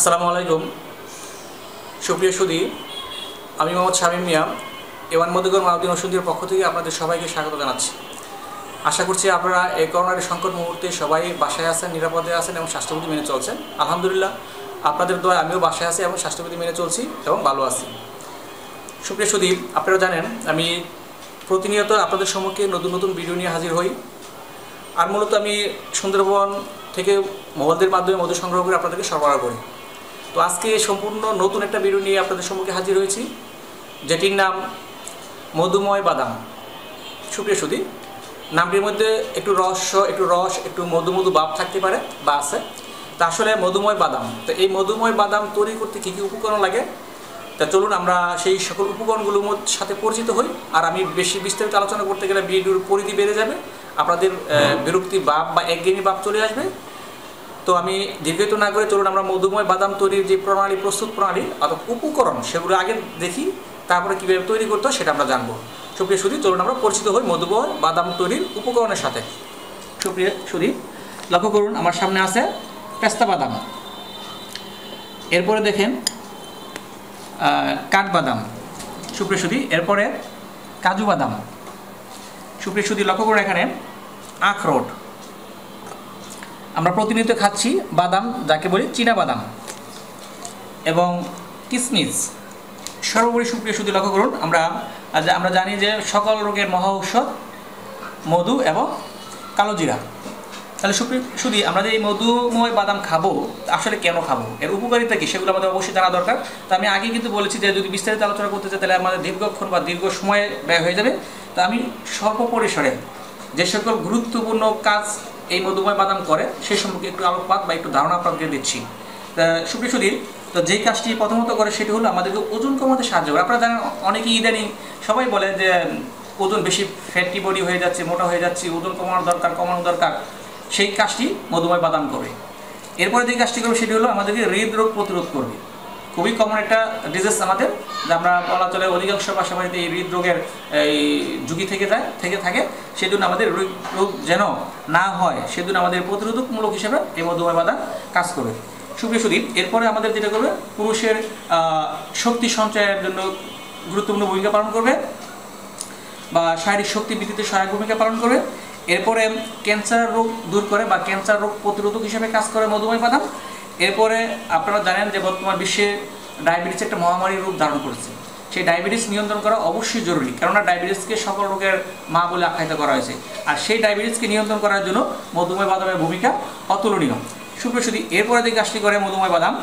আসসালামু আলাইকুম সুপ্রিয় সুধী, আমি মোহাম্মদ শামীম মিয়া এওয়ান মধুকর মাউদ্দিন ওষুধের পক্ষ থেকে আপনাদের সবাইকে স্বাগত জানাচ্ছি। আশা করছি আপনারা এই করোনার সংকট মুহূর্তে সবাই বাসায় আছেন, নিরাপদে আছেন এবং স্বাস্থ্যবিধি মেনে চলছেন। আলহামদুলিল্লাহ, আপনাদের দোয়ায় আমিও বাসায় আছি এবং স্বাস্থ্যবিধি মেনে চলছি এবং ভালো আছি। সুপ্রিয় সুধী, আপনারা জানেন আমি প্রতিনিয়ত আপনাদের সম্মুখে নতুন নতুন ভিডিও নিয়ে হাজির হই। আর মূলত আমি সুন্দরবন থেকে মহলদের মাধ্যমে মধু সংগ্রহ করে আপনাদেরকে সরবরাহ করি। তো আজকে সম্পূর্ণ নতুন একটা ভিডিও নিয়ে আপনাদের সম্মুখে হাজির হয়েছি, যেটির নাম মধুময় বাদাম। সুপ্রিয় সুধী, নামটির মধ্যে একটু রহস্য, একটু রস, একটু মধু মধু ভাব থাকতে পারে বা আছে। তা আসলে মধুময় বাদাম, তো এই মধুময় বাদাম তৈরি করতে কী কী উপকরণ লাগে, তা চলুন আমরা সেই সকল উপকরণগুলোর সাথে পরিচিত হই। আর আমি বেশি বিস্তারিত আলোচনা করতে গেলে ভিডিওর পরিধি বেড়ে যাবে, আপনাদের বিরক্তি ভাব বা একঘেয়েমি ভাব চলে আসবে। তো আমি দীর্ঘায়িত না করে চলুন আমরা মধুময় বাদাম তৈরির যে প্রণালী, প্রস্তুত প্রণালী অর্থাৎ উপকরণ, সেগুলো আগে দেখি, তারপরে কীভাবে তৈরি করতে হয় সেটা আমরা জানবো। সুপ্রিয় সুধী, চলুন আমরা পরিচিত হই মধুময় বাদাম তৈরির উপকরণের সাথে। সুপ্রিয় সুধী, লক্ষ্য করুন আমার সামনে আছে পেস্তা বাদাম, এরপরে দেখেন কাঠবাদাম। সুপ্রিয় সুধী, এরপরে কাজু বাদাম। সুপ্রিয় সুধী, লক্ষ্য করুন এখানে আখরোট। আমরা প্রতিনিয়ত খাচ্ছি বাদাম, যাকে বলি চীনা বাদাম, এবং কিশমিশ। সর্বোপরি সুপ্রিয় সুধী, লক্ষ্য করুন আমরা জানি যে সকল রোগের মহা ঔষধ মধু এবং কালোজিরা। তাহলে সুপ্রিয় সুধী, আমরা যে এই মধুময় বাদাম খাবো, আসলে কেন খাবো, এর উপকারিতা কী, সেগুলো আমাদের অবশ্যই জানা দরকার। তো আমি আগে কিন্তু বলেছি যে যদি বিস্তারিত আলোচনা করতে চাই তাহলে আমাদের দীর্ঘক্ষণ বা দীর্ঘ সময় ব্যয় হয়ে যাবে। তো আমি স্বল্প পরিসরে যে সকল গুরুত্বপূর্ণ কাজ এই মধুময় বাদাম করে সেই সম্পর্কে একটু আলোকপাত বা একটু ধারণা আপনাদের দিচ্ছি। সুপ্রিয় সুধী, তো যেই কাজটি প্রথমত করে সেটি হলো আমাদেরকে ওজন কমাতে সাহায্য করে। আপনারা জানেন অনেকেই ইদানিং সবাই বলে যে ওজন বেশি, ফ্যাটি বডি হয়ে যাচ্ছে, মোটা হয়ে যাচ্ছে, ওজন কমানো দরকার। সেই কাজটি মধুময় বাদাম করবে। এরপরে যে কাজটি করবে সেটি হলো আমাদেরকে হৃদরোগ প্রতিরোধ করবে। খুবই কমন একটা ডিজিজ আমাদের, যে আমরা বলা চলে অধিকাংশ বাসাবাড়িতে এই হৃদরোগের এই ঝুঁকি থেকে থাকে। সেজন্য আমাদের রোগ যেন না হয়, সেজন্য আমাদের প্রতিরোধকমূলক হিসেবে এই মধুময় বাদাম কাজ করবে। সুপ্রিয় সুধী, এরপরে আমাদের যেটা করবে, পুরুষের শক্তি সঞ্চয়ের জন্য গুরুত্বপূর্ণ ভূমিকা পালন করবে বা শারীরিক শক্তি বৃদ্ধিতে সহায়ক ভূমিকা পালন করবে। এরপরে ক্যান্সার রোগ দূর করে বা ক্যান্সার রোগ প্রতিরোধক হিসেবে কাজ করে মধুময় বাদাম। এরপরে আপনারা জানেন যে বর্তমান বিশ্বে ডায়াবেটিস একটা মহামারী রূপ ধারণ করেছে। সেই ডায়াবেটিস নিয়ন্ত্রণ করা অবশ্যই জরুরি, কেননা ডায়াবেটিসকে সকল রোগের মা বলে আখ্যায়িত করা হয়েছে। আর সেই ডায়াবেটিসকে নিয়ন্ত্রণ করার জন্য মধুময় বাদামের ভূমিকা অতুলনীয়। সুপ্রিয় সুধী, এরপরে যে কাজটি করে মধুময় বাদাম,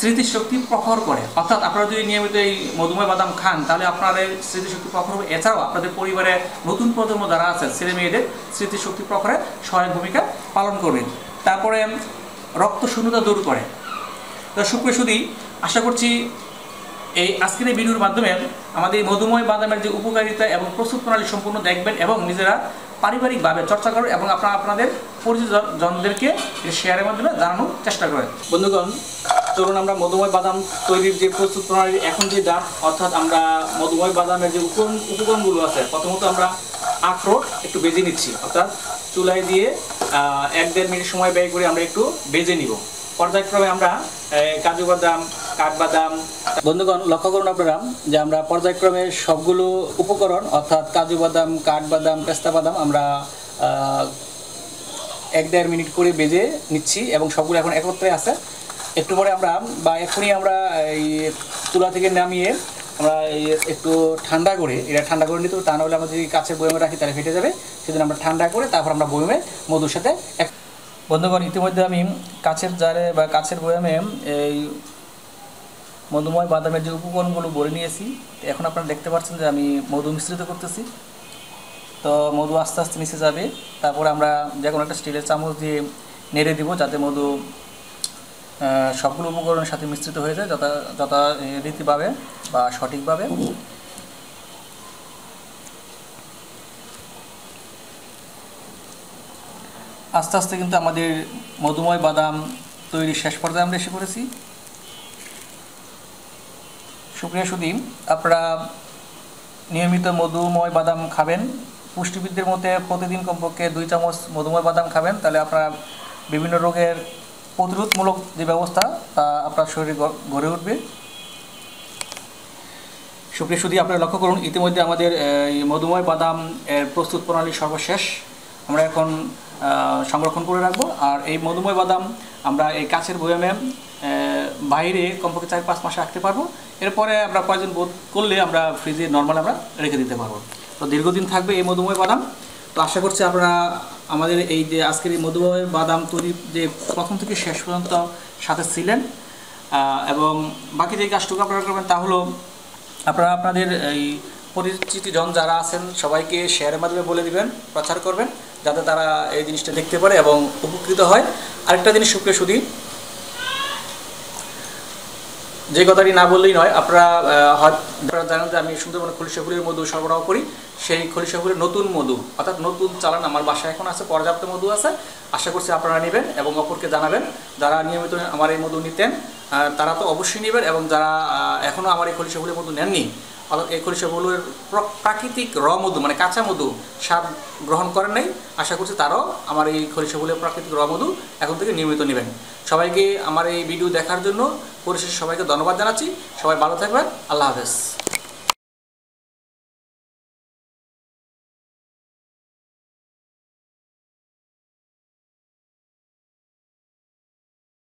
স্মৃতিশক্তি প্রখর করে। অর্থাৎ আপনারা যদি নিয়মিত এই মধুময় বাদাম খান তাহলে আপনাদের স্মৃতিশক্তি প্রখর হবে। এছাড়াও আপনাদের পরিবারে নতুন প্রজন্ম যারা আছে, ছেলে মেয়েদের স্মৃতিশক্তি প্রখরে সহায়ক ভূমিকা পালন করবেন। তারপরে রক্ত শূন্যতা দূর করে। তো সুপ্রিয় সুধী, আশা করছি এই আজকের এই ভিডিওর মাধ্যমে আমাদের এই মধুময় বাদামের যে উপকারিতা এবং প্রস্তুত প্রণালী সম্পূর্ণ দেখবেন এবং নিজেরা পারিবারিকভাবে চর্চা করবেন এবং আপনাদের পরিচিত জনদেরকে শেয়ারের মাধ্যমে জানানোর চেষ্টা করেন। বন্ধুগণ, চলুন আমরা মধুময় বাদাম তৈরির যে প্রস্তুত প্রণালী এখন যে ডাক, অর্থাৎ আমরা মধুময় বাদামের যে উপকরণগুলো আছে, প্রথমত আমরা আখরোট একটু ভেজে নিচ্ছি, অর্থাৎ চুলায় দিয়ে 1-1.5 মিনিট সময় ব্যয় করে আমরা একটু ভেজে নিব। পর্যায়ক্রমে আমরা কাজু বাদাম, কাঠবাদাম। বন্ধুগণ, লক্ষ্য করুন আপনারা যে আমরা পর্যায়ক্রমে সবগুলো উপকরণ অর্থাৎ কাজু বাদাম, কাঠবাদাম, পেস্তা বাদাম আমরা 1-1.5 মিনিট করে ভেজে নিচ্ছি এবং সবগুলো এখন একত্রে আছে। একটু পরে আমরা বা এখনই আমরা এই চুলা থেকে নামিয়ে আমরা একটু ঠান্ডা করে নিতে হবে। তা নাহলে আমরা যদি কাছের বয়মে রাখি তাহলে ফেটে যাবে। সেজন্য আমরা ঠান্ডা করে তারপর আমরা বয়মে মধুর সাথে। বন্ধুগণ, ইতিমধ্যে আমি কাছের জারে বা কাছের বয়ামে এই মধুময় বাদামের যে উপকরণগুলো ভরে নিয়েছি। এখন আপনারা দেখতে পাচ্ছেন যে আমি মধু মিশ্রিত করতেছি। তো মধু আস্তে আস্তে মিশে যাবে। তারপরে আমরা যে কোনো একটা স্টিলের চামচ দিয়ে নেড়ে দিব যাতে মধু সবগুলো উপকরণের সাথে মিশ্রিত হয়ে যায় যথারীতিভাবে বা সঠিকভাবে। আস্তে আস্তে কিন্তু আমাদের মধুময় বাদাম তৈরির শেষ পর্যায়ে আমরা এসে পড়েছি। সুপ্রিয় সুধী, আপনারা নিয়মিত মধুময় বাদাম খাবেন। পুষ্টিবিদদের মতে প্রতিদিন কমপক্ষে 2 চামচ মধুময় বাদাম খাবেন, তাহলে আপনারা বিভিন্ন রোগের প্রতিরোধমূলক যে ব্যবস্থা তা আপনার শরীরে গড়ে উঠবে। সুপ্রিয় সুধী, আপনারা লক্ষ্য করুন ইতিমধ্যে আমাদের এই মধুময় বাদাম এর প্রস্তুত প্রণালী সর্বশেষ। আমরা এখন সংরক্ষণ করে রাখবো। আর এই মধুময় বাদাম আমরা এই কাচের বয়ামে বাইরে কমপক্ষে 4-5 মাস রাখতে পারবো। এরপরে আমরা প্রয়োজন বোধ করলে আমরা ফ্রিজে নর্মাল আমরা রেখে দিতে পারবো। তো দীর্ঘদিন থাকবে এই মধুময় বাদাম। তো আশা করছি আপনারা আমাদের এই যে আজকের এই মধুময় বাদাম তৈরি যে প্রথম থেকে শেষ পর্যন্ত সাথে ছিলেন। এবং বাকি যে কাজটুকু আপনারা করবেন তা হলো আপনারা আপনাদের এই পরিচিতজন যারা আছেন সবাইকে শেয়ারের মাধ্যমে বলে দিবেন, প্রচার করবেন, যাতে তারা এই জিনিসটা দেখতে পারে এবং উপকৃত হয়। আরেকটা জিনিস সুপ্রিয় সুধী, যে কথাটি না বললেই নয়, আপনারা জানেন যে আমি সুন্দরবনে খলিশাপুরের মধু সরবরাহ করি। সেই খলিশাপুরের নতুন মধু অর্থাৎ নতুন চালান আমার বাসায় এখন আছে, পর্যাপ্ত মধু আছে। আশা করছি আপনারা নেবেন এবং অপরকে জানাবেন। যারা নিয়মিত আমার এই মধু নিতেন তারা তো অবশ্যই নেবেন, এবং যারা এখনও আমার এই খলিশাপুরের মধু নেননি অর্থাৎ এই খলিশাপুরের প্রাকৃতিক মধু মানে কাঁচা মধু স্বাদ গ্রহণ করেন নাই, আশা করছি তারাও আমার এই খলিশাপুরের প্রাকৃতিক মধু এখন থেকে নিয়মিত নেবেন। সবাইকে আমার এই ভিডিও দেখার জন্য পরিশেষে সবাইকে ধন্যবাদ জানাচ্ছি। সবাই ভালো থাকবেন। আল্লাহ হাফেজ।